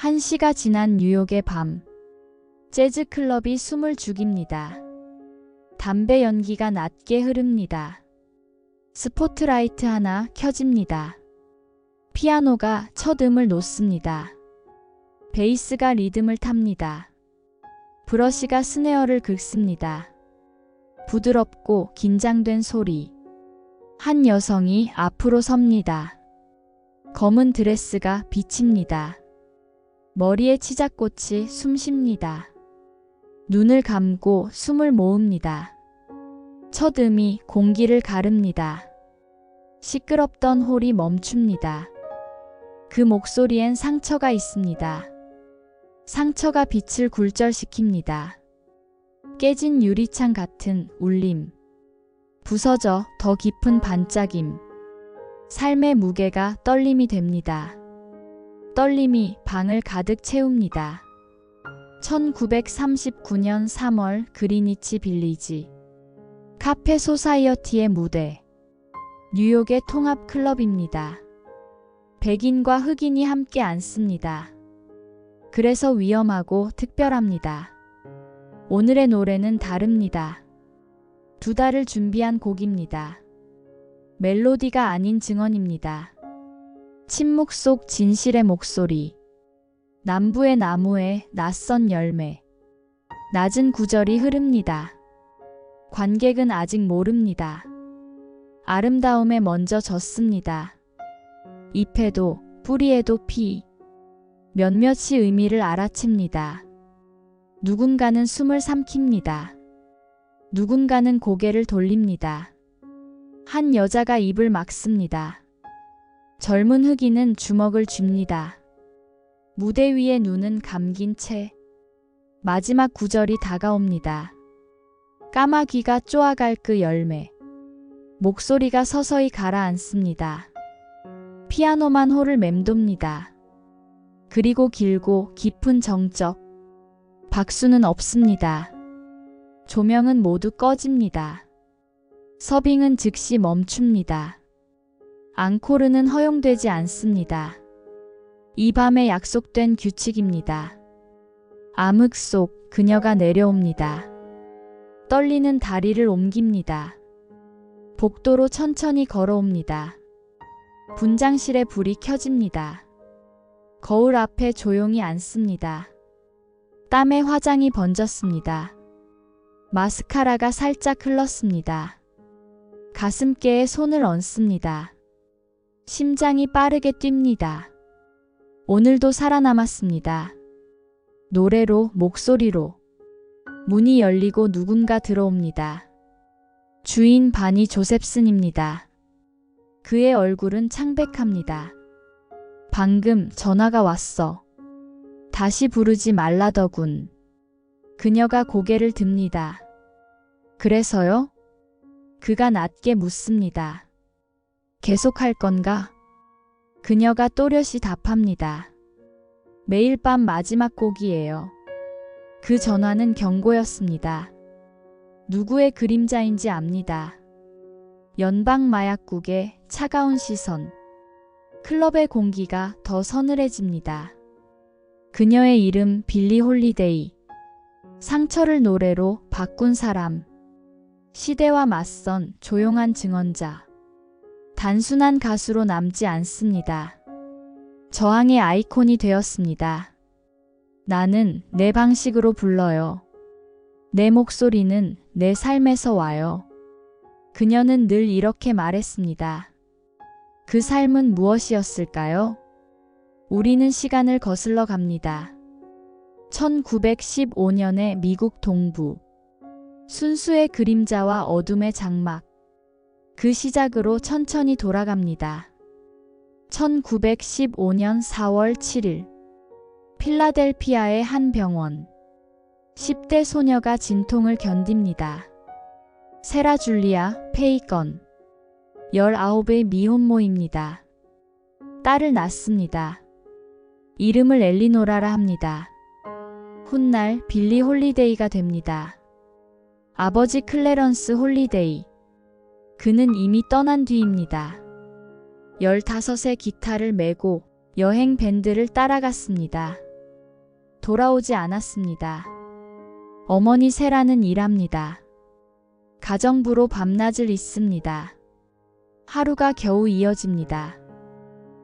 1시가 지난 뉴욕의 밤. 재즈 클럽이 숨을 죽입니다. 담배 연기가 낮게 흐릅니다. 스포트라이트 하나 켜집니다. 피아노가 첫 음을 놓습니다. 베이스가 리듬을 탑니다. 브러쉬가 스네어를 긁습니다. 부드럽고 긴장된 소리. 한 여성이 앞으로 섭니다. 검은 드레스가 비칩니다. 머리에 치자꽃이 숨쉽니다. 눈을 감고 숨을 모읍니다. 첫 음이 공기를 가릅니다. 시끄럽던 홀이 멈춥니다. 그 목소리엔 상처가 있습니다. 상처가 빛을 굴절시킵니다. 깨진 유리창 같은 울림. 부서져 더 깊은 반짝임. 삶의 무게가 떨림이 됩니다. 떨림이 방을 가득 채웁니다. 1939년 3월 그리니치 빌리지. 카페 소사이어티의 무대. 뉴욕의 통합 클럽입니다. 백인과 흑인이 함께 앉습니다. 그래서 위험하고 특별합니다. 오늘의 노래는 다릅니다. 두 달을 준비한 곡입니다. 멜로디가 아닌 증언입니다. 침묵 속 진실의 목소리. 남부의 나무에 낯선 열매. 낮은 구절이 흐릅니다. 관객은 아직 모릅니다. 아름다움에 먼저 졌습니다. 잎에도 뿌리에도 피. 몇몇이 의미를 알아챕니다. 누군가는 숨을 삼킵니다. 누군가는 고개를 돌립니다. 한 여자가 입을 막습니다. 젊은 흑인은 주먹을 쥡니다. 무대 위에 눈은 감긴 채 마지막 구절이 다가옵니다. 까마귀가 쪼아갈 그 열매. 목소리가 서서히 가라앉습니다. 피아노만 홀을 맴돕니다. 그리고 길고 깊은 정적. 박수는 없습니다. 조명은 모두 꺼집니다. 서빙은 즉시 멈춥니다. 앙코르는 허용되지 않습니다. 이 밤에 약속된 규칙입니다. 암흑 속 그녀가 내려옵니다. 떨리는 다리를 옮깁니다. 복도로 천천히 걸어옵니다. 분장실에 불이 켜집니다. 거울 앞에 조용히 앉습니다. 땀에 화장이 번졌습니다. 마스카라가 살짝 흘렀습니다. 가슴께에 손을 얹습니다. 심장이 빠르게 뜁니다. 오늘도 살아남았습니다. 노래로, 목소리로. 문이 열리고 누군가 들어옵니다. 주인 바니 조셉슨입니다. 그의 얼굴은 창백합니다. 방금 전화가 왔어. 다시 부르지 말라더군. 그녀가 고개를 듭니다. 그래서요? 그가 낮게 묻습니다. 계속할 건가? 그녀가 또렷이 답합니다. 매일 밤 마지막 곡이에요. 그 전화는 경고였습니다. 누구의 그림자인지 압니다. 연방 마약국의 차가운 시선. 클럽의 공기가 더 서늘해집니다. 그녀의 이름 빌리 홀리데이. 상처를 노래로 바꾼 사람. 시대와 맞선 조용한 증언자. 단순한 가수로 남지 않습니다. 저항의 아이콘이 되었습니다. 나는 내 방식으로 불러요. 내 목소리는 내 삶에서 와요. 그녀는 늘 이렇게 말했습니다. 그 삶은 무엇이었을까요? 우리는 시간을 거슬러 갑니다. 1915년의 미국 동부. 순수의 그림자와 어둠의 장막. 그 시작으로 천천히 돌아갑니다. 1915년 4월 7일. 필라델피아의 한 병원. 10대 소녀가 진통을 견딥니다. 세라 줄리아 페이건. 19의 미혼모입니다. 딸을 낳습니다. 이름을 엘리노라라 합니다. 훗날 빌리 홀리데이가 됩니다. 아버지 클래런스 홀리데이. 그는 이미 떠난 뒤입니다. 15의 기타를 메고 여행 밴드를 따라갔습니다. 돌아오지 않았습니다. 어머니 세라는 일합니다. 가정부로 밤낮을 잇습니다. 하루가 겨우 이어집니다.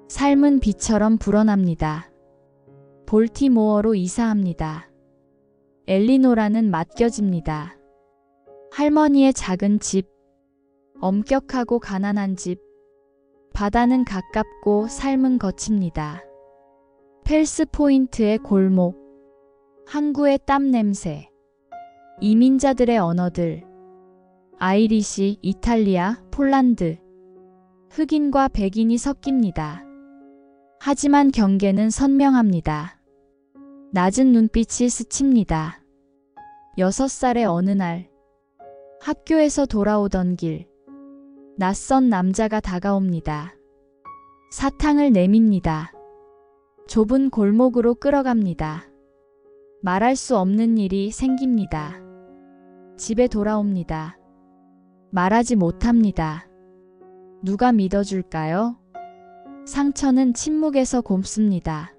삶은 비처럼 불어납니다. 볼티모어로 이사합니다. 엘리노라는 맡겨집니다. 할머니의 작은 집, 엄격하고 가난한 집, 바다는 가깝고 삶은 거칩니다. 펠스 포인트의 골목, 항구의 땀 냄새, 이민자들의 언어들, 아이리시, 이탈리아, 폴란드, 흑인과 백인이 섞입니다. 하지만 경계는 선명합니다. 낮은 눈빛이 스칩니다. 6살의 어느 날, 학교에서 돌아오던 길, 낯선 남자가 다가옵니다. 사탕을 내밉니다. 좁은 골목으로 끌어갑니다. 말할 수 없는 일이 생깁니다. 집에 돌아옵니다. 말하지 못합니다. 누가 믿어줄까요? 상처는 침묵에서 곱습니다.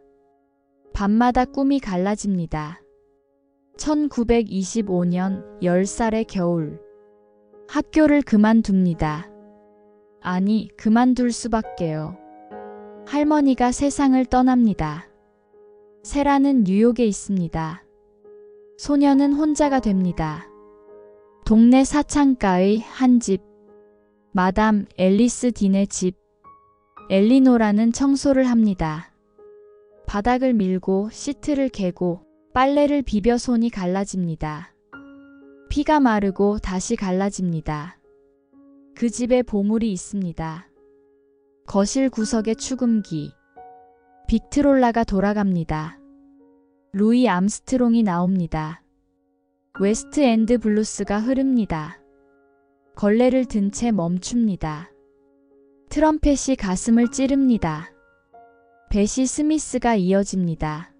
밤마다 꿈이 갈라집니다. 1925년 10살의 겨울. 학교를 그만둡니다. 아니, 그만둘 수밖에요. 할머니가 세상을 떠납니다. 세라는 뉴욕에 있습니다. 소녀는 혼자가 됩니다. 동네 사창가의 한 집, 마담 앨리스 딘의 집, 엘리노라는 청소를 합니다. 바닥을 밀고 시트를 개고 빨래를 비벼 손이 갈라집니다. 피가 마르고 다시 갈라집니다. 그 집에 보물이 있습니다. 거실 구석의 축음기. 빅트롤라가 돌아갑니다. 루이 암스트롱이 나옵니다. 웨스트엔드 블루스가 흐릅니다. 걸레를 든 채 멈춥니다. 트럼펫이 가슴을 찌릅니다. 베시 스미스가 이어집니다.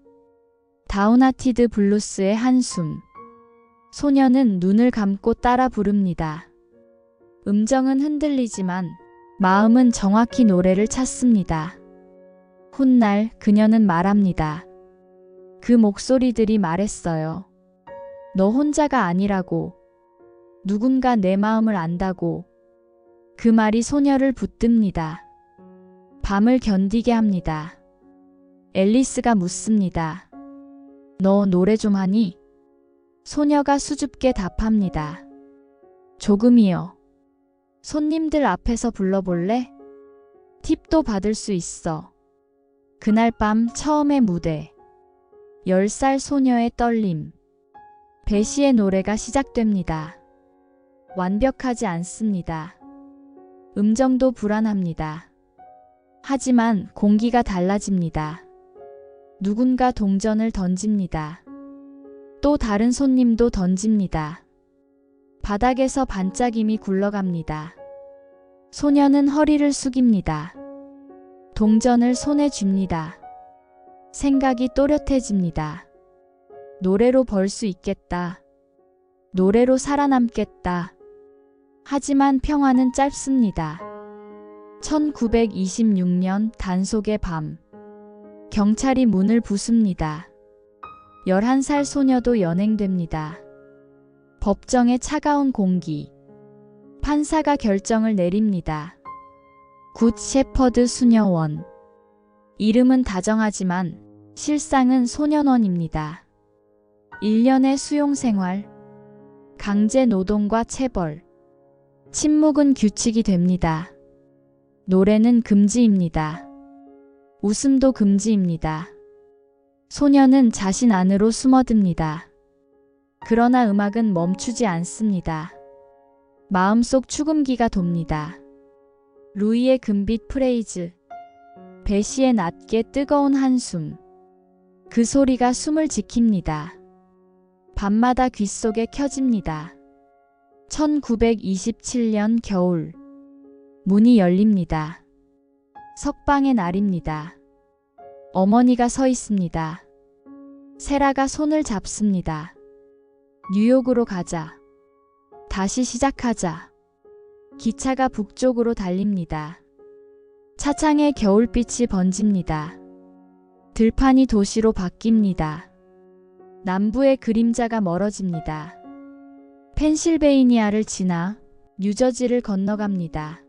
다운하티드 블루스의 한숨. 소녀는 눈을 감고 따라 부릅니다. 음정은 흔들리지만 마음은 정확히 노래를 찾습니다. 훗날 그녀는 말합니다. 그 목소리들이 말했어요. 너 혼자가 아니라고. 누군가 내 마음을 안다고. 그 말이 소녀를 붙듭니다. 밤을 견디게 합니다. 앨리스가 묻습니다. 너 노래 좀 하니? 소녀가 수줍게 답합니다. 조금이요. 손님들 앞에서 불러볼래? 팁도 받을 수 있어. 그날 밤 처음의 무대. 10살 소녀의 떨림. 베시의 노래가 시작됩니다. 완벽하지 않습니다. 음정도 불안합니다. 하지만 공기가 달라집니다. 누군가 동전을 던집니다. 또 다른 손님도 던집니다. 바닥에서 반짝임이 굴러갑니다. 소녀는 허리를 숙입니다. 동전을 손에 쥡니다. 생각이 또렷해집니다. 노래로 벌 수 있겠다. 노래로 살아남겠다. 하지만 평화는 짧습니다. 1926년 단속의 밤. 경찰이 문을 부숩니다. 11살 소녀도 연행됩니다. 법정의 차가운 공기. 판사가 결정을 내립니다. 굿 shepherd 수녀원. 이름은 다정하지만 실상은 소년원입니다. 1년의 수용생활. 강제 노동과 체벌. 침묵은 규칙이 됩니다. 노래는 금지입니다. 웃음도 금지입니다. 소녀는 자신 안으로 숨어듭니다. 그러나 음악은 멈추지 않습니다. 마음속 축음기가 돕니다. 루이의 금빛 프레이즈. 베시의 낮게 뜨거운 한숨. 그 소리가 숨을 지킵니다. 밤마다 귓속에 켜집니다. 1927년 겨울. 문이 열립니다. 석방의 날입니다. 어머니가 서 있습니다. 세라가 손을 잡습니다. 뉴욕으로 가자. 다시 시작하자. 기차가 북쪽으로 달립니다. 차창에 겨울빛이 번집니다. 들판이 도시로 바뀝니다. 남부의 그림자가 멀어집니다. 펜실베이니아를 지나 뉴저지를 건너갑니다.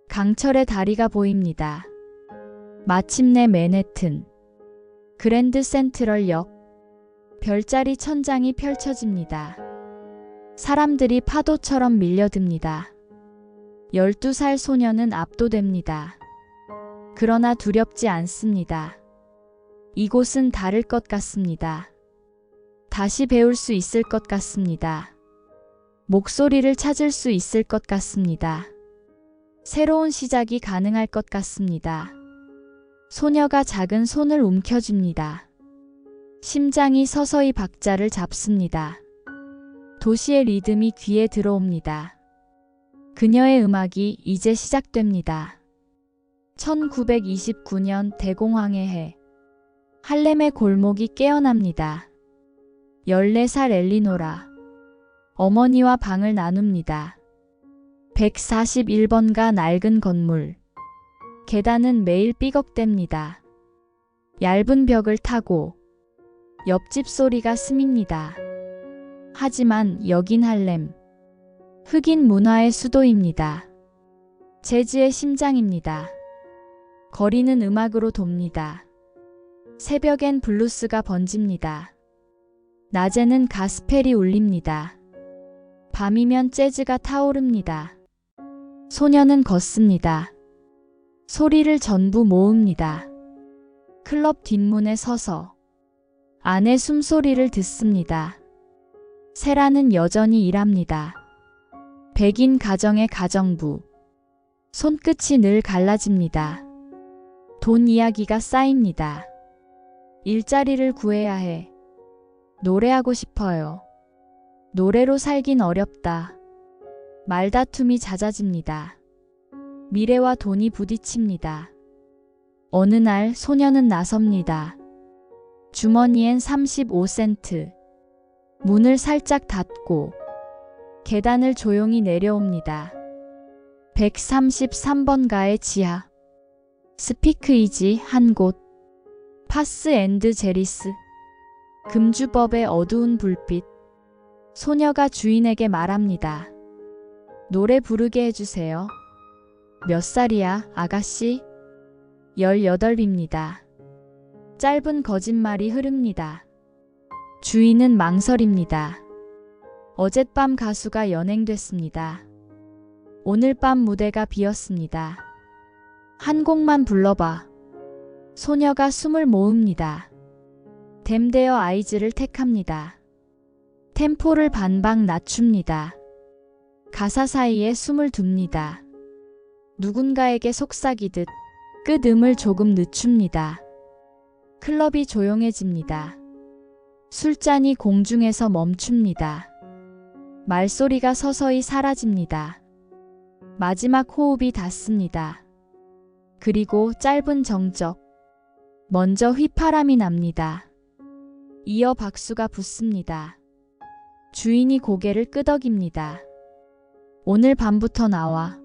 강철의 다리가 보입니다. 마침내 맨해튼, 그랜드 센트럴역, 별자리 천장이 펼쳐집니다. 사람들이 파도처럼 밀려듭니다. 12살 소녀는 압도됩니다. 그러나 두렵지 않습니다. 이곳은 다를 것 같습니다. 다시 배울 수 있을 것 같습니다. 목소리를 찾을 수 있을 것 같습니다. 새로운 시작이 가능할 것 같습니다. 소녀가 작은 손을 움켜쥡니다. 심장이 서서히 박자를 잡습니다. 도시의 리듬이 귀에 들어옵니다. 그녀의 음악이 이제 시작됩니다. 1929년 대공황의 해. 할렘의 골목이 깨어납니다. 14살 엘리노라. 어머니와 방을 나눕니다. 141번가 낡은 건물. 계단은 매일 삐걱댑니다. 얇은 벽을 타고 옆집 소리가 스밉니다. 하지만 여긴 할렘. 흑인 문화의 수도입니다. 재즈의 심장입니다. 거리는 음악으로 돕니다. 새벽엔 블루스가 번집니다. 낮에는 가스펠이 울립니다. 밤이면 재즈가 타오릅니다. 소녀는 걷습니다. 소리를 전부 모읍니다. 클럽 뒷문에 서서 안의 숨소리를 듣습니다. 세라는 여전히 일합니다. 백인 가정의 가정부. 손끝이 늘 갈라집니다. 돈 이야기가 쌓입니다. 일자리를 구해야 해. 노래하고 싶어요. 노래로 살긴 어렵다. 말다툼이 잦아집니다. 미래와 돈이 부딪힙니다. 어느 날 소녀는 나섭니다. 주머니엔 35센트. 문을 살짝 닫고 계단을 조용히 내려옵니다. 133번가의 지하. 스피크이지 한 곳. 파스 앤드 제리스. 금주법의 어두운 불빛. 소녀가 주인에게 말합니다. 노래 부르게 해주세요. 몇 살이야, 아가씨? 18입니다. 짧은 거짓말이 흐릅니다. 주인은 망설입니다. 어젯밤 가수가 연행됐습니다. 오늘 밤 무대가 비었습니다. 한 곡만 불러봐. 소녀가 숨을 모읍니다. 댐데어 아이즈를 택합니다. 템포를 반박 낮춥니다. 가사 사이에 숨을 둡니다. 누군가에게 속삭이듯 끝음을 조금 늦춥니다. 클럽이 조용해집니다. 술잔이 공중에서 멈춥니다. 말소리가 서서히 사라집니다. 마지막 호흡이 닿습니다. 그리고 짧은 정적. 먼저 휘파람이 납니다. 이어 박수가 붙습니다. 주인이 고개를 끄덕입니다. 오늘 밤부터 나와.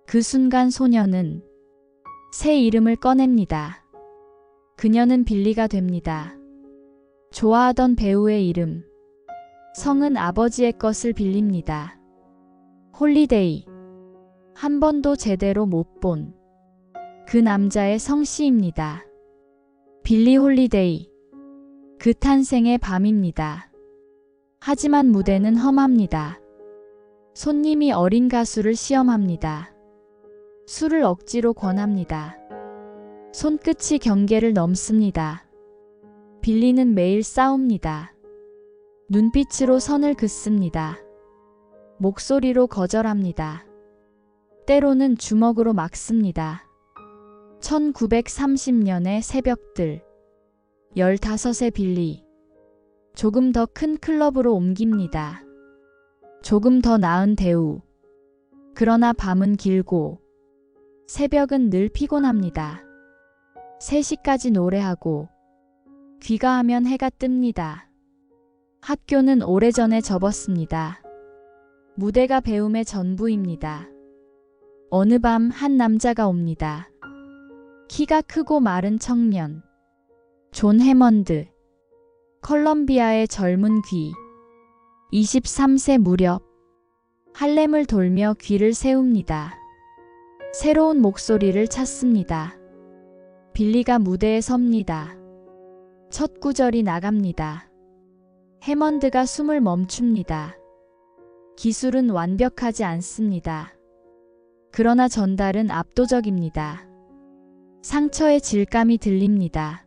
그 순간 소녀는 새 이름을 꺼냅니다. 그녀는 빌리가 됩니다. 좋아하던 배우의 이름. 성은 아버지의 것을 빌립니다. 홀리데이. 한 번도 제대로 못 본 그 남자의 성씨입니다. 빌리 홀리데이. 그 탄생의 밤입니다. 하지만 무대는 험합니다. 손님이 어린 가수를 시험합니다. 술을 억지로 권합니다. 손끝이 경계를 넘습니다. 빌리는 매일 싸웁니다. 눈빛으로 선을 긋습니다. 목소리로 거절합니다. 때로는 주먹으로 막습니다. 1930년의 새벽들. 15의 빌리. 조금 더 큰 클럽으로 옮깁니다. 조금 더 나은 대우. 그러나 밤은 길고 새벽은 늘 피곤합니다. 3시까지 노래하고 귀가하면 해가 뜹니다. 학교는 오래전에 접었습니다. 무대가 배움의 전부입니다. 어느 밤 한 남자가 옵니다. 키가 크고 마른 청년. 존 해먼드. 컬럼비아의 젊은 귀. 23세 무렵 할렘을 돌며 귀를 세웁니다. 새로운 목소리를 찾습니다. 빌리가 무대에 섭니다. 첫 구절이 나갑니다. 해먼드가 숨을 멈춥니다. 기술은 완벽하지 않습니다. 그러나 전달은 압도적입니다. 상처의 질감이 들립니다.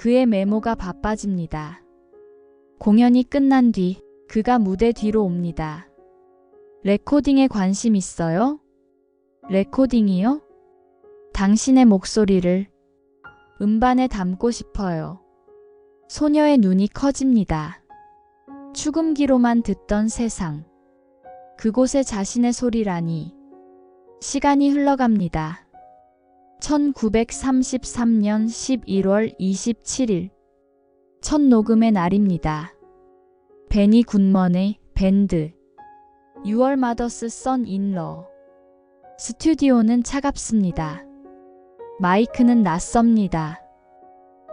그의 메모가 바빠집니다. 공연이 끝난 뒤 그가 무대 뒤로 옵니다. 레코딩에 관심 있어요? 레코딩이요? 당신의 목소리를 음반에 담고 싶어요. 소녀의 눈이 커집니다. 축음기로만 듣던 세상. 그곳에 자신의 소리라니. 시간이 흘러갑니다. 1933년 11월 27일. 첫 녹음의 날입니다. 베니 굿먼의 밴드. 6월 마더스 선 인러. 스튜디오는 차갑습니다. 마이크는 낯섭니다.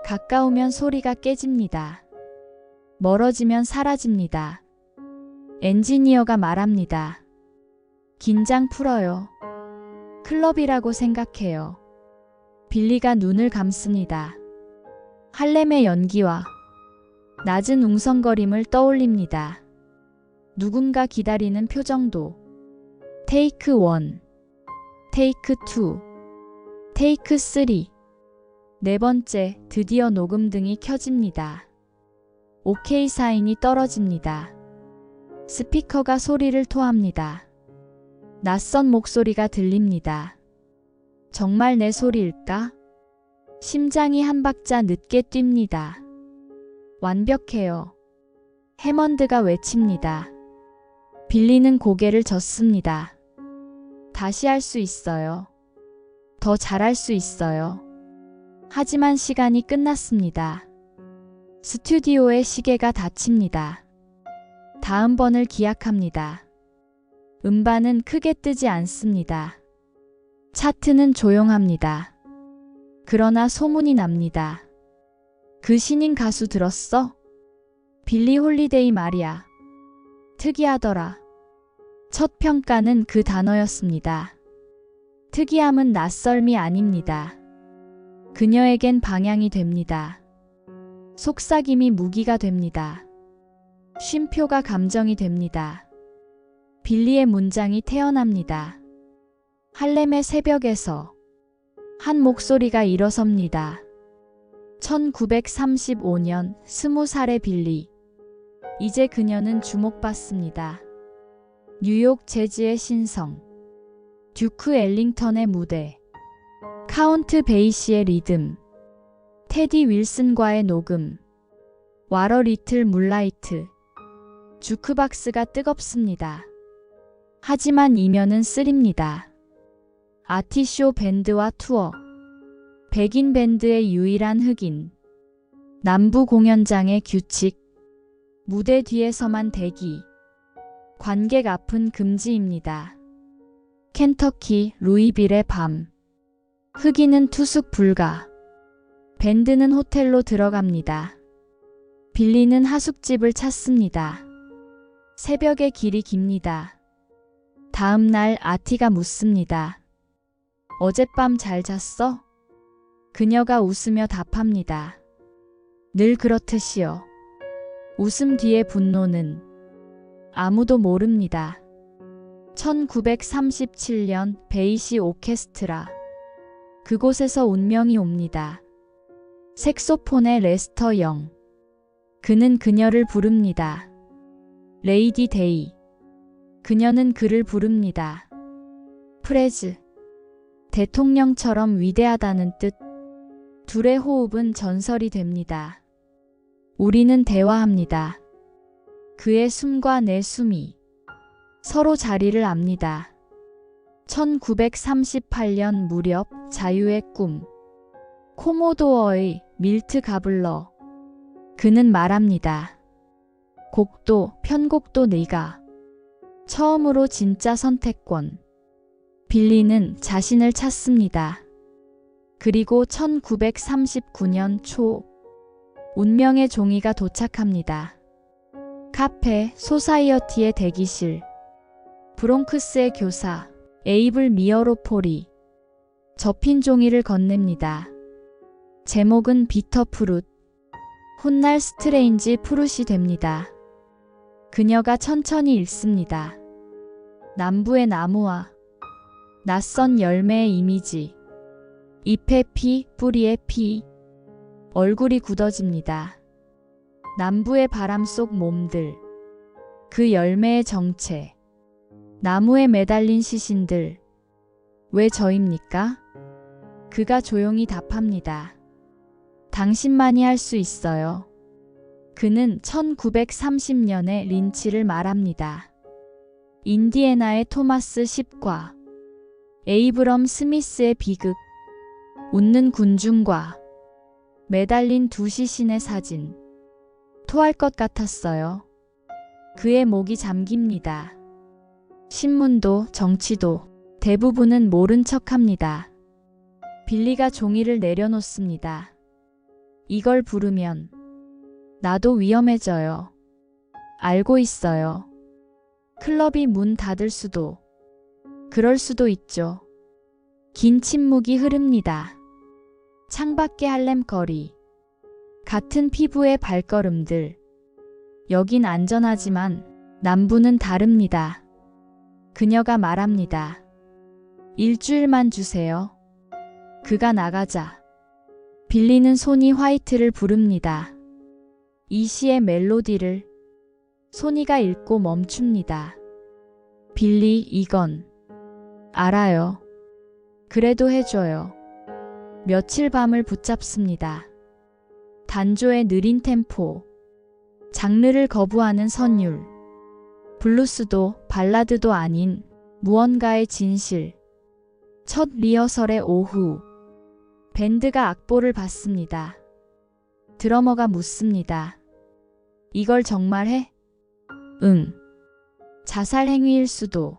가까우면 소리가 깨집니다. 멀어지면 사라집니다. 엔지니어가 말합니다. 긴장 풀어요. 클럽이라고 생각해요. 빌리가 눈을 감습니다. 할렘의 연기와 낮은 웅성거림을 떠올립니다. 누군가 기다리는 표정도. 테이크 1, 테이크 2, 테이크 3. 네 번째, 드디어 녹음등이 켜집니다. 오케이 사인이 떨어집니다. 스피커가 소리를 토합니다. 낯선 목소리가 들립니다. 정말 내 소리일까? 심장이 한 박자 늦게 뜁니다. 완벽해요. 해먼드가 외칩니다. 빌리는 고개를 젓습니다. 다시 할 수 있어요. 더 잘할 수 있어요. 하지만 시간이 끝났습니다. 스튜디오의 시계가 닫힙니다. 다음번을 기약합니다. 음반은 크게 뜨지 않습니다. 차트는 조용합니다. 그러나 소문이 납니다. 그 신인 가수 들었어? 빌리 홀리데이 말이야. 특이하더라. 첫 평가는 그 단어였습니다. 특이함은 낯설미 아닙니다. 그녀에겐 방향이 됩니다. 속삭임이 무기가 됩니다. 쉼표가 감정이 됩니다. 빌리의 문장이 태어납니다. 할렘의 새벽에서 한 목소리가 일어섭니다. 1935년 20살의 빌리. 이제 그녀는 주목받습니다. 뉴욕 재즈의 신성. 듀크 엘링턴의 무대. 카운트 베이시의 리듬. 테디 윌슨과의 녹음. 와러 리틀 물라이트. 주크박스가 뜨겁습니다. 하지만 이면은 쓰립니다. 아티쇼 밴드와 투어. 백인 밴드의 유일한 흑인. 남부 공연장의 규칙. 무대 뒤에서만 대기. 관객 앞은 금지입니다. 켄터키 루이빌의 밤. 흑인은 투숙 불가. 밴드는 호텔로 들어갑니다. 빌리는 하숙집을 찾습니다. 새벽의 길이 깁니다. 다음 날 아티가 묻습니다. 어젯밤 잘 잤어? 그녀가 웃으며 답합니다. 늘 그렇듯이요. 웃음 뒤의 분노는 아무도 모릅니다. 1937년 베이시 오케스트라. 그곳에서 운명이 옵니다. 색소폰의 레스터 영. 그는 그녀를 부릅니다. 레이디 데이. 그녀는 그를 부릅니다. 프레즈. 대통령처럼 위대하다는 뜻. 둘의 호흡은 전설이 됩니다. 우리는 대화합니다. 그의 숨과 내 숨이 서로 자리를 압니다. 1938년 무렵 자유의 꿈. 코모도어의 밀트 가블러. 그는 말합니다. 곡도 편곡도 네가. 처음으로 진짜 선택권. 빌리는 자신을 찾습니다. 그리고 1939년 초 운명의 종이가 도착합니다. 카페, 소사이어티의 대기실, 브롱크스의 교사, 에이블 미어로폴이 접힌 종이를 건넵니다. 제목은 비터푸릇. 훗날 스트레인지 푸릇이 됩니다. 그녀가 천천히 읽습니다. 남부의 나무와 낯선 열매의 이미지. 잎의 피, 뿌리의 피. 얼굴이 굳어집니다. 남부의 바람 속 몸들. 그 열매의 정체. 나무에 매달린 시신들. 왜 저입니까? 그가 조용히 답합니다. 당신만이 할 수 있어요. 그는 1930년에 린치를 말합니다. 인디애나의 토마스 10과 에이브럼 스미스의 비극, 웃는 군중과 매달린 두 시신의 사진. 토할 것 같았어요. 그의 목이 잠깁니다. 신문도 정치도 대부분은 모른 척합니다. 빌리가 종이를 내려놓습니다. 이걸 부르면 나도 위험해져요. 알고 있어요. 클럽이 문 닫을 수도, 그럴 수도 있죠. 긴 침묵이 흐릅니다. 창밖의 할렘 거리. 같은 피부의 발걸음들. 여긴 안전하지만 남부는 다릅니다. 그녀가 말합니다. 일주일만 주세요. 그가 나가자 빌리는 소니 화이트를 부릅니다. 이 시의 멜로디를 소니가 읽고 멈춥니다. 빌리, 이건 알아요. 그래도 해줘요. 며칠 밤을 붙잡습니다. 단조의 느린 템포, 장르를 거부하는 선율, 블루스도 발라드도 아닌 무언가의 진실. 첫 리허설의 오후, 밴드가 악보를 받습니다. 드러머가 묻습니다. 이걸 정말 해? 응. 자살 행위일 수도.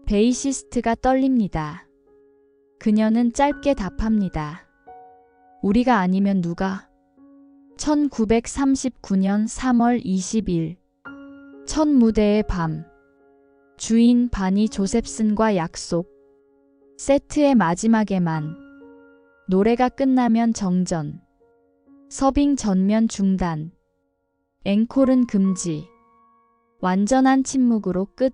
베이시스트가 떨립니다. 그녀는 짧게 답합니다. 우리가 아니면 누가? 1939년 3월 20일. 첫 무대의 밤. 주인 바니 조셉슨과 약속. 세트의 마지막에만. 노래가 끝나면 정전. 서빙 전면 중단. 앵콜은 금지. 완전한 침묵으로 끝.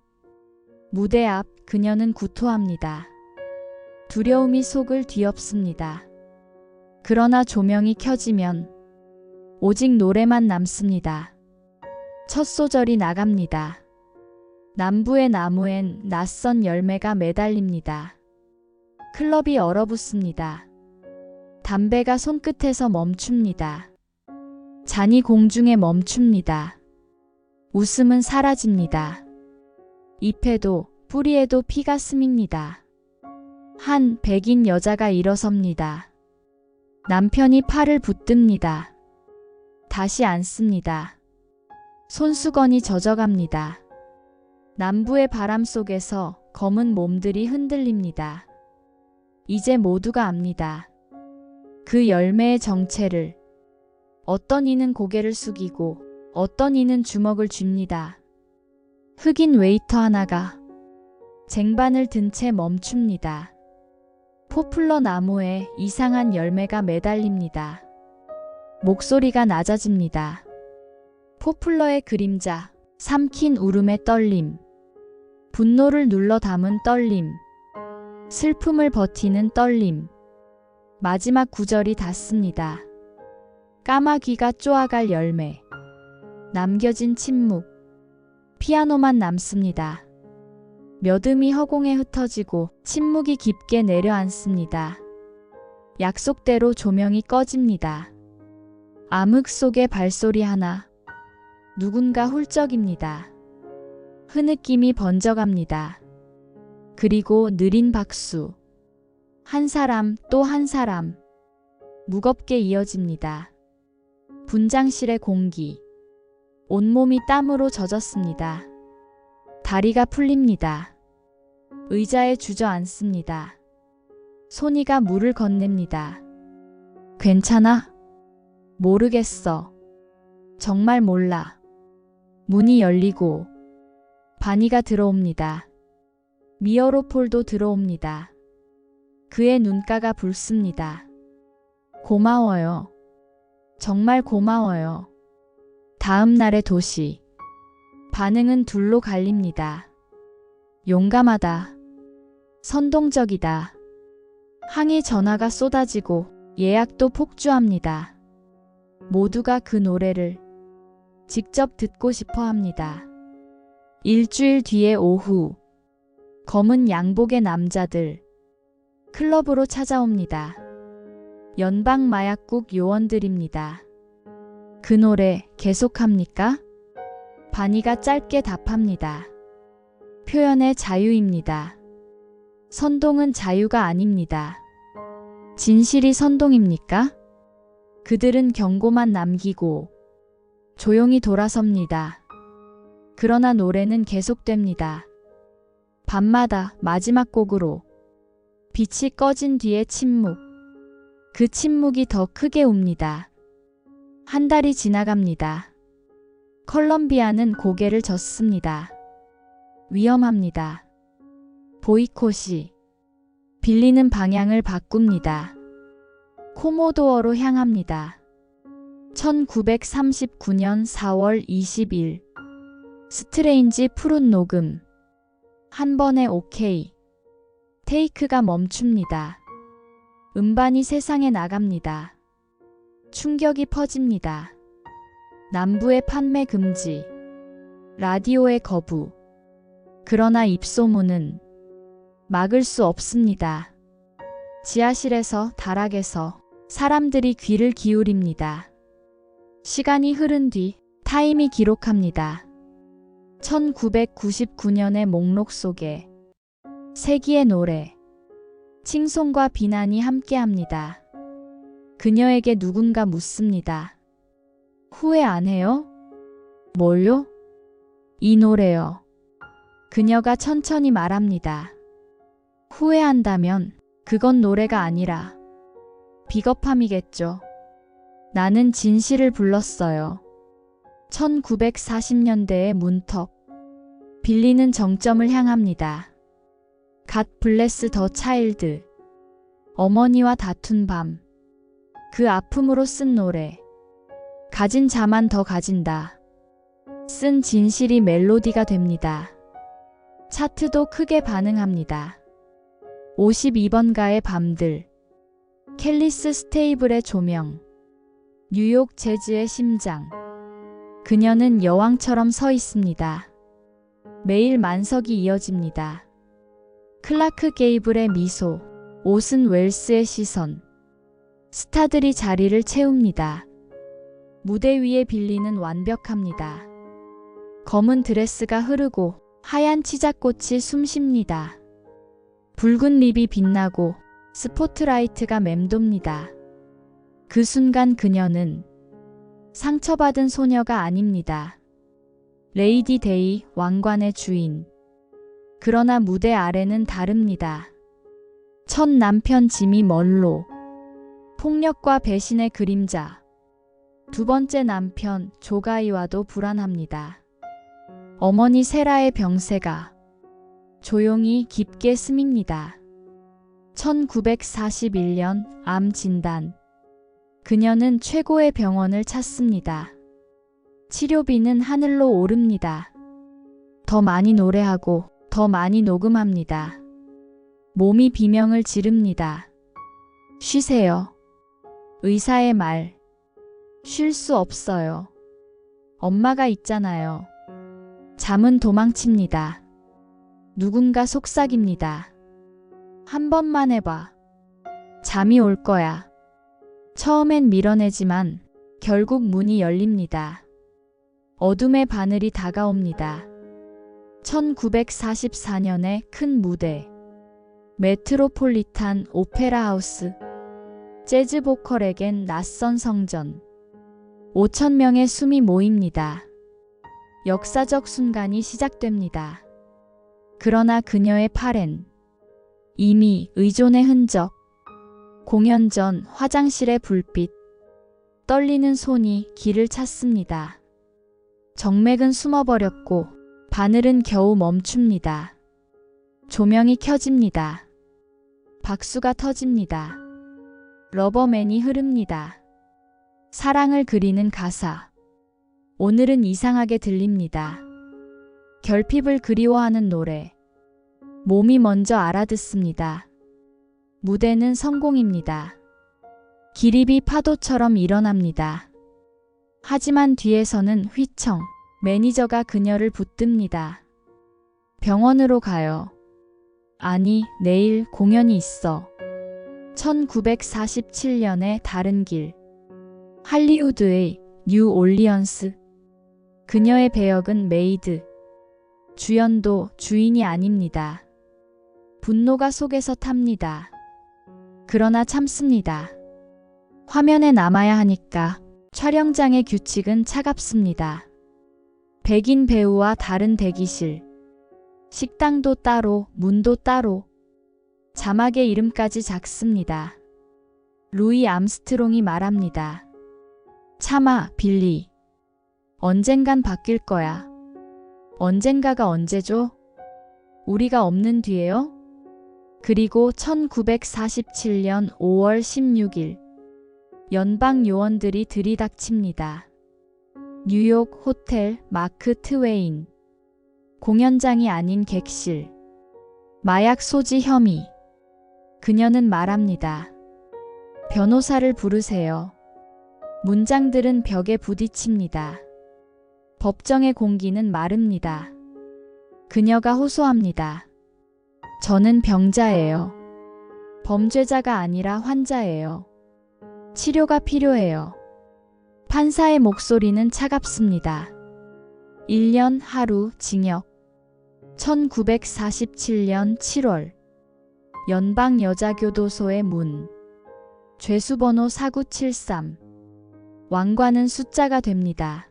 무대 앞 그녀는 구토합니다. 두려움이 속을 뒤엎습니다. 그러나 조명이 켜지면 오직 노래만 남습니다. 첫 소절이 나갑니다. 남부의 나무엔 낯선 열매가 매달립니다. 클럽이 얼어붙습니다. 담배가 손끝에서 멈춥니다. 잔이 공중에 멈춥니다. 웃음은 사라집니다. 잎에도 뿌리에도 피가 스밉니다. 한 백인 여자가 일어섭니다. 남편이 팔을 붙듭니다. 다시 앉습니다. 손수건이 젖어갑니다. 남부의 바람 속에서 검은 몸들이 흔들립니다. 이제 모두가 압니다. 그 열매의 정체를. 어떤 이는 고개를 숙이고 어떤 이는 주먹을 쥡니다. 흑인 웨이터 하나가 쟁반을 든 채 멈춥니다. 포플러 나무에 이상한 열매가 매달립니다. 목소리가 낮아집니다. 포플러의 그림자, 삼킨 울음의 떨림, 분노를 눌러 담은 떨림, 슬픔을 버티는 떨림. 마지막 구절이 닿습니다. 까마귀가 쪼아갈 열매. 남겨진 침묵. 피아노만 남습니다. 몇 음이 허공에 흩어지고 침묵이 깊게 내려앉습니다. 약속대로 조명이 꺼집니다. 암흑 속의 발소리 하나. 누군가 훌쩍입니다. 흐느낌이 번져갑니다. 그리고 느린 박수. 한 사람 또 한 사람. 무겁게 이어집니다. 분장실의 공기. 온몸이 땀으로 젖었습니다. 다리가 풀립니다. 의자에 주저앉습니다. 소니가 물을 건넵니다. 괜찮아? 모르겠어. 정말 몰라. 문이 열리고 바니가 들어옵니다. 미어로폴도 들어옵니다. 그의 눈가가 붉습니다. 고마워요. 정말 고마워요. 다음 날의 도시. 반응은 둘로 갈립니다. 용감하다. 선동적이다. 항의 전화가 쏟아지고 예약도 폭주합니다. 모두가 그 노래를 직접 듣고 싶어 합니다. 일주일 뒤의 오후, 검은 양복의 남자들 클럽으로 찾아옵니다. 연방 마약국 요원들입니다. 그 노래 계속합니까? 바니가 짧게 답합니다. 표현의 자유입니다. 선동은 자유가 아닙니다. 진실이 선동입니까? 그들은 경고만 남기고 조용히 돌아섭니다. 그러나 노래는 계속됩니다. 밤마다 마지막 곡으로 빛이 꺼진 뒤의 침묵. 그 침묵이 더 크게 웁니다. 한 달이 지나갑니다. 컬럼비아는 고개를 젓습니다. 위험합니다. 보이콧이. 빌리는 방향을 바꿉니다. 코모도어로 향합니다. 1939년 4월 20일. 스트레인지 푸른 녹음. 한 번에 오케이. 테이크가 멈춥니다. 음반이 세상에 나갑니다. 충격이 퍼집니다. 남부의 판매 금지. 라디오의 거부. 그러나 입소문은 막을 수 없습니다. 지하실에서, 다락에서 사람들이 귀를 기울입니다. 시간이 흐른 뒤 타임이 기록합니다. 1999년의 목록 속에 세기의 노래. 칭송과 비난이 함께합니다. 그녀에게 누군가 묻습니다. 후회 안 해요? 뭘요? 이 노래요. 그녀가 천천히 말합니다. 후회한다면 그건 노래가 아니라 비겁함이겠죠. 나는 진실을 불렀어요. 1940년대의 문턱. 빌리는 정점을 향합니다. 갓 블레스 더 차일드. 어머니와 다툰 밤. 그 아픔으로 쓴 노래. 가진 자만 더 가진다. 쓴 진실이 멜로디가 됩니다. 차트도 크게 반응합니다. 52번가의 밤들. 켈리스 스테이블의 조명. 뉴욕 재즈의 심장. 그녀는 여왕처럼 서 있습니다. 매일 만석이 이어집니다. 클라크 게이블의 미소. 오슨 웰스의 시선. 스타들이 자리를 채웁니다. 무대 위에 빌리는 완벽합니다. 검은 드레스가 흐르고 하얀 치자꽃이 숨쉽니다. 붉은 립이 빛나고 스포트라이트가 맴돕니다. 그 순간 그녀는 상처받은 소녀가 아닙니다. 레이디 데이, 왕관의 주인. 그러나 무대 아래는 다릅니다. 첫 남편 지미 멀로. 폭력과 배신의 그림자. 두 번째 남편 조가이와도 불안합니다. 어머니 세라의 병세가 조용히 깊게 스밉니다. 1941년 암 진단. 그녀는 최고의 병원을 찾습니다. 치료비는 하늘로 오릅니다. 더 많이 노래하고 더 많이 녹음합니다. 몸이 비명을 지릅니다. 쉬세요. 의사의 말. 쉴 수 없어요. 엄마가 있잖아요. 잠은 도망칩니다. 누군가 속삭입니다. 한 번만 해봐. 잠이 올 거야. 처음엔 밀어내지만 결국 문이 열립니다. 어둠의 바늘이 다가옵니다. 1944년의 큰 무대. 메트로폴리탄 오페라 하우스. 재즈 보컬에겐 낯선 성전. 5,000명의 숨이 모입니다. 역사적 순간이 시작됩니다. 그러나 그녀의 팔엔 이미 의존의 흔적. 공연 전 화장실의 불빛. 떨리는 손이 길을 찾습니다. 정맥은 숨어버렸고 바늘은 겨우 멈춥니다. 조명이 켜집니다. 박수가 터집니다. 러버맨이 흐릅니다. 사랑을 그리는 가사. 오늘은 이상하게 들립니다. 결핍을 그리워하는 노래. 몸이 먼저 알아듣습니다. 무대는 성공입니다. 기립이 파도처럼 일어납니다. 하지만 뒤에서는 휘청, 매니저가 그녀를 붙듭니다. 병원으로 가요. 아니, 내일 공연이 있어. 1947년의 다른 길. 할리우드의 뉴 올리언스. 그녀의 배역은 메이드. 주연도 주인이 아닙니다. 분노가 속에서 탑니다. 그러나 참습니다. 화면에 남아야 하니까 촬영장의 규칙은 차갑습니다. 백인 배우와 다른 대기실. 식당도 따로, 문도 따로. 자막의 이름까지 작습니다. 루이 암스트롱이 말합니다. 참아, 빌리. 언젠간 바뀔 거야. 언젠가가 언제죠? 우리가 없는 뒤에요? 그리고 1947년 5월 16일. 연방 요원들이 들이닥칩니다. 뉴욕 호텔 마크 트웨인. 공연장이 아닌 객실. 마약 소지 혐의. 그녀는 말합니다. 변호사를 부르세요. 문장들은 벽에 부딪힙니다. 법정의 공기는 마릅니다. 그녀가 호소합니다. 저는 병자예요. 범죄자가 아니라 환자예요. 치료가 필요해요. 판사의 목소리는 차갑습니다. 1년 하루 징역. 1947년 7월. 연방여자교도소의 문. 죄수번호 4973. 왕관은 숫자가 됩니다.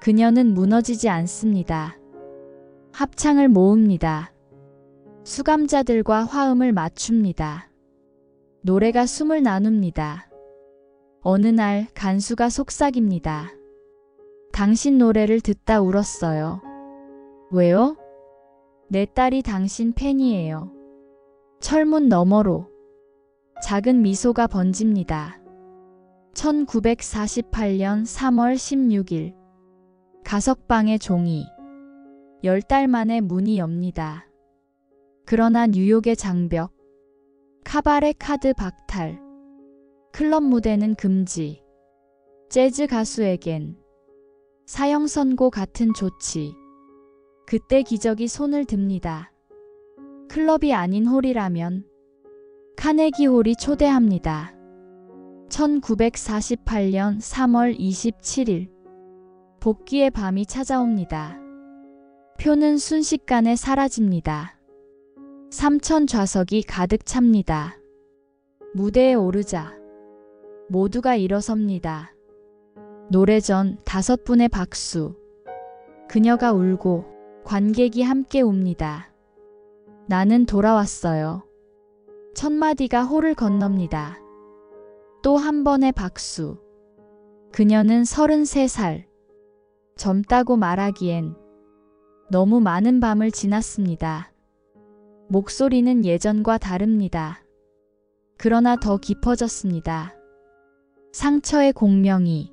그녀는 무너지지 않습니다. 합창을 모읍니다. 수감자들과 화음을 맞춥니다. 노래가 숨을 나눕니다. 어느 날 간수가 속삭입니다. 당신 노래를 듣다 울었어요. 왜요? 내 딸이 당신 팬이에요. 철문 너머로. 작은 미소가 번집니다. 1948년 3월 16일. 가석방의 종이. 10달 만에 문이 엽니다. 그러나 뉴욕의 장벽. 카바레 카드 박탈. 클럽 무대는 금지. 재즈 가수에겐 사형 선고 같은 조치. 그때 기적이 손을 듭니다. 클럽이 아닌 홀이라면 카네기 홀이 초대합니다. 1948년 3월 27일. 복귀의 밤이 찾아옵니다. 표는 순식간에 사라집니다. 3,000 좌석이 가득 찹니다. 무대에 오르자 모두가 일어섭니다. 노래 전 5분의 박수. 그녀가 울고 관객이 함께 웁니다. 나는 돌아왔어요. 첫 마디가 홀을 건넙니다. 또 한 번의 박수. 그녀는 33살. 젊다고 말하기엔 너무 많은 밤을 지났습니다. 목소리는 예전과 다릅니다. 그러나 더 깊어졌습니다. 상처의 공명이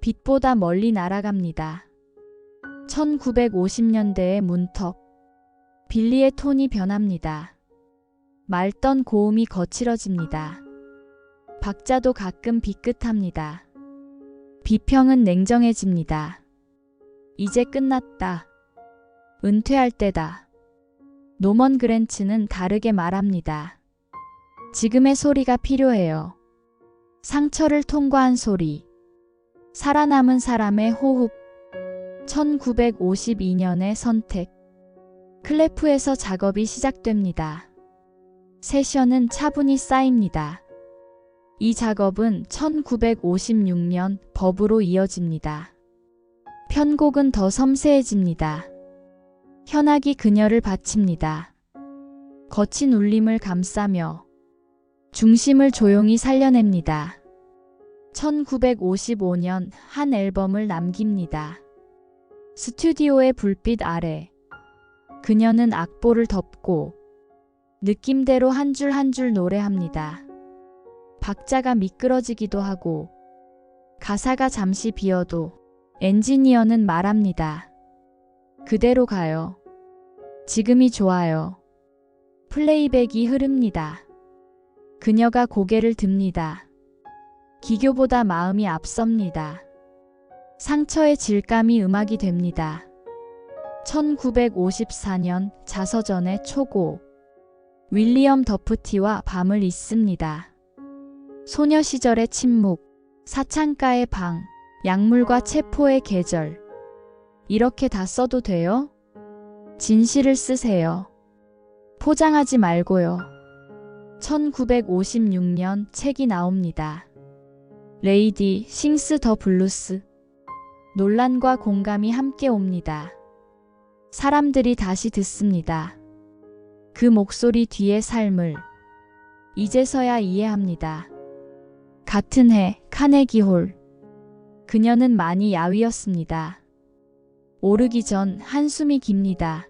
빛보다 멀리 날아갑니다. 1950년대의 문턱. 빌리의 톤이 변합니다. 맑던 고음이 거칠어집니다. 박자도 가끔 비끗합니다. 비평은 냉정해집니다. 이제 끝났다. 은퇴할 때다. 노먼 그랜츠는 다르게 말합니다. 지금의 소리가 필요해요. 상처를 통과한 소리. 살아남은 사람의 호흡. 1952년의 선택. 클래프에서 작업이 시작됩니다. 세션은 차분히 쌓입니다. 이 작업은 1956년 법으로 이어집니다. 편곡은 더 섬세해집니다. 현악이 그녀를 받칩니다. 거친 울림을 감싸며 중심을 조용히 살려냅니다. 1955년 한 앨범을 남깁니다. 스튜디오의 불빛 아래 그녀는 악보를 덮고 느낌대로 한 줄 한 줄 노래합니다. 박자가 미끄러지기도 하고 가사가 잠시 비어도 엔지니어는 말합니다. 그대로 가요. 지금이 좋아요. 플레이백이 흐릅니다. 그녀가 고개를 듭니다. 기교보다 마음이 앞섭니다. 상처의 질감이 음악이 됩니다. 1954년 자서전의 초고 윌리엄 더프티와 밤을 잇습니다. 소녀 시절의 침묵, 사창가의 방, 약물과 체포의 계절. 이렇게 다 써도 돼요? 진실을 쓰세요. 포장하지 말고요. 1956년 책이 나옵니다. 레이디 싱스 더 블루스. 논란과 공감이 함께 옵니다. 사람들이 다시 듣습니다. 그 목소리 뒤의 삶을 이제서야 이해합니다. 같은 해 카네기홀. 그녀는 많이 야위었습니다. 오르기 전 한숨이 깁니다.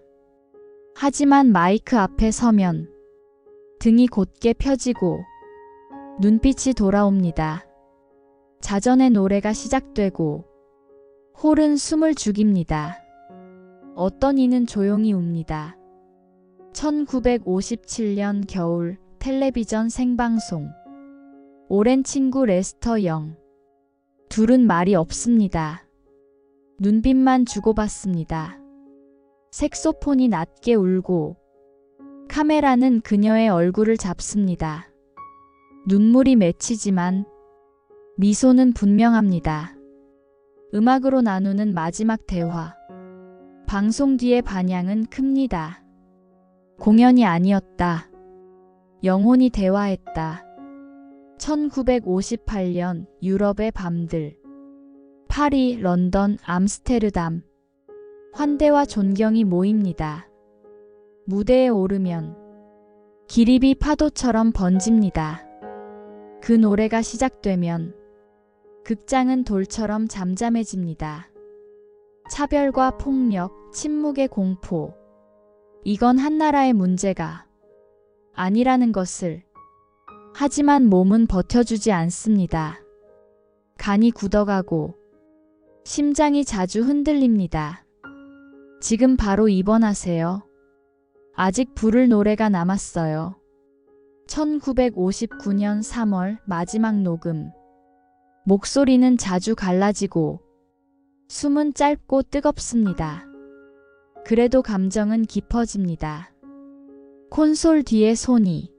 하지만 마이크 앞에 서면 등이 곧게 펴지고 눈빛이 돌아옵니다. 자전의 노래가 시작되고 홀은 숨을 죽입니다. 어떤 이는 조용히 웁니다. 1957년 겨울 텔레비전 생방송. 오랜 친구 레스터 영. 둘은 말이 없습니다. 눈빛만 주고받습니다. 색소폰이 낮게 울고 카메라는 그녀의 얼굴을 잡습니다. 눈물이 맺히지만 미소는 분명합니다. 음악으로 나누는 마지막 대화. 방송 뒤의 반향은 큽니다. 공연이 아니었다. 영혼이 대화했다. 1958년 유럽의 밤들. 파리, 런던, 암스테르담. 환대와 존경이 모입니다. 무대에 오르면 기립이 파도처럼 번집니다. 그 노래가 시작되면 극장은 돌처럼 잠잠해집니다. 차별과 폭력, 침묵의 공포. 이건 한 나라의 문제가 아니라는 것을. 하지만 몸은 버텨주지 않습니다. 간이 굳어가고 심장이 자주 흔들립니다. 지금 바로 입원하세요. 아직 부를 노래가 남았어요. 1959년 3월 마지막 녹음. 목소리는 자주 갈라지고 숨은 짧고 뜨겁습니다. 그래도 감정은 깊어집니다. 콘솔 뒤에 손이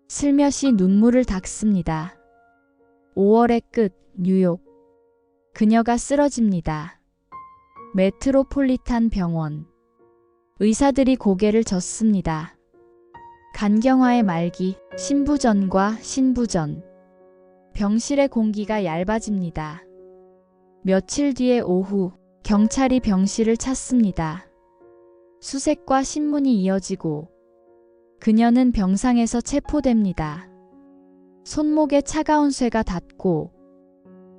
슬며시 눈물을 닦습니다. 5월의 끝, 뉴욕. 그녀가 쓰러집니다. 메트로폴리탄 병원. 의사들이 고개를 젓습니다. 간경화의 말기, 신부전과 신부전. 병실의 공기가 얇아집니다. 며칠 뒤의 오후, 경찰이 병실을 찾습니다. 수색과 신문이 이어지고 그녀는 병상에서 체포됩니다. 손목에 차가운 쇠가 닿고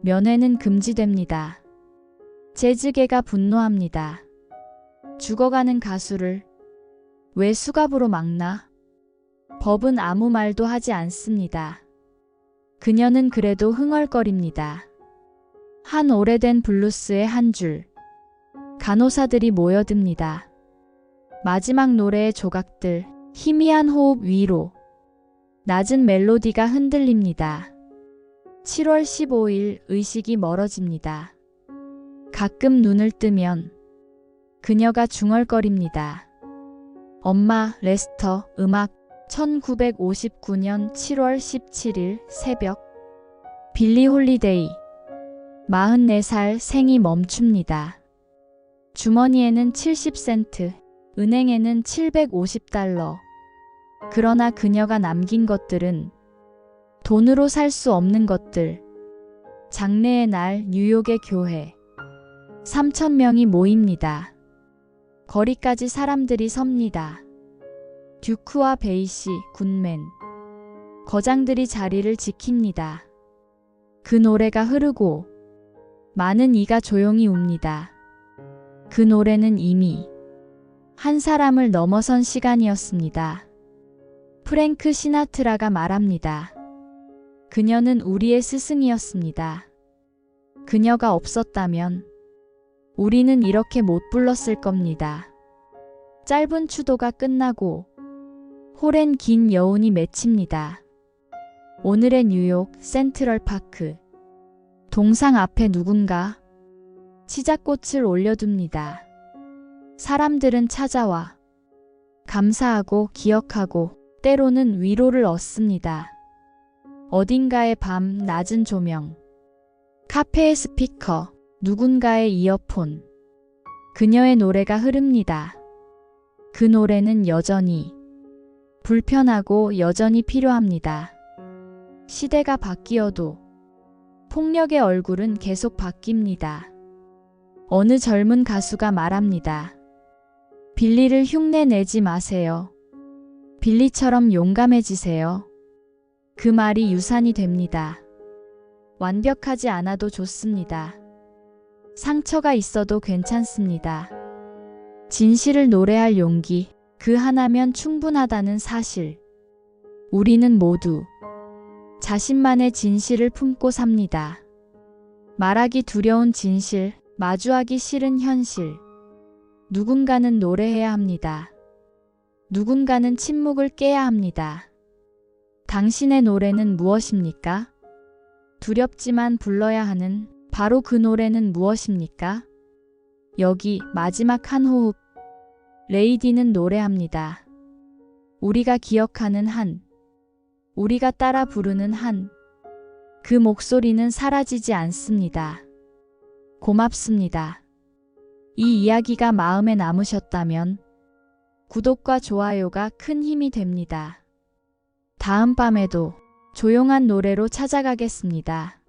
면회는 금지됩니다. 재즈계가 분노합니다. 죽어가는 가수를 왜 수갑으로 막나? 법은 아무 말도 하지 않습니다. 그녀는 그래도 흥얼거립니다. 한 오래된 블루스의 한 줄. 간호사들이 모여듭니다. 마지막 노래의 조각들, 희미한 호흡 위로. 낮은 멜로디가 흔들립니다. 7월 15일 의식이 멀어집니다. 가끔 눈을 뜨면 그녀가 중얼거립니다. 엄마, 레스터, 음악. 1959년 7월 17일 새벽. 빌리 홀리데이. 44살 생이 멈춥니다. 주머니에는 70센트, 은행에는 750달러. 그러나 그녀가 남긴 것들은 돈으로 살 수 없는 것들. 장례의 날 뉴욕의 교회. 3,000명이 모입니다. 거리까지 사람들이 섭니다. 듀크와 베이시, 굿맨. 거장들이 자리를 지킵니다. 그 노래가 흐르고 많은 이가 조용히 웁니다. 그 노래는 이미 한 사람을 넘어선 시간이었습니다. 프랭크 시나트라가 말합니다. 그녀는 우리의 스승이었습니다. 그녀가 없었다면 우리는 이렇게 못 불렀을 겁니다. 짧은 추도가 끝나고 홀엔 긴 여운이 맺힙니다. 오늘의 뉴욕 센트럴파크. 동상 앞에 누군가 치자꽃을 올려둡니다. 사람들은 찾아와 감사하고 기억하고 때로는 위로를 얻습니다. 어딘가의 밤 낮은 조명, 카페의 스피커, 누군가의 이어폰. 그녀의 노래가 흐릅니다. 그 노래는 여전히 불편하고 여전히 필요합니다. 시대가 바뀌어도 폭력의 얼굴은 계속 바뀝니다. 어느 젊은 가수가 말합니다. 빌리를 흉내내지 마세요. 빌리처럼 용감해지세요. 그 말이 유산이 됩니다. 완벽하지 않아도 좋습니다. 상처가 있어도 괜찮습니다. 진실을 노래할 용기, 그 하나면 충분하다는 사실. 우리는 모두 자신만의 진실을 품고 삽니다. 말하기 두려운 진실, 마주하기 싫은 현실. 누군가는 노래해야 합니다. 누군가는 침묵을 깨야 합니다. 당신의 노래는 무엇입니까? 두렵지만 불러야 하는 바로 그 노래는 무엇입니까? 여기 마지막 한 호흡. 레이디는 노래합니다. 우리가 기억하는 한, 우리가 따라 부르는 한, 그 목소리는 사라지지 않습니다. 고맙습니다. 이 이야기가 마음에 남으셨다면 구독과 좋아요가 큰 힘이 됩니다. 다음 밤에도 조용한 노래로 찾아가겠습니다.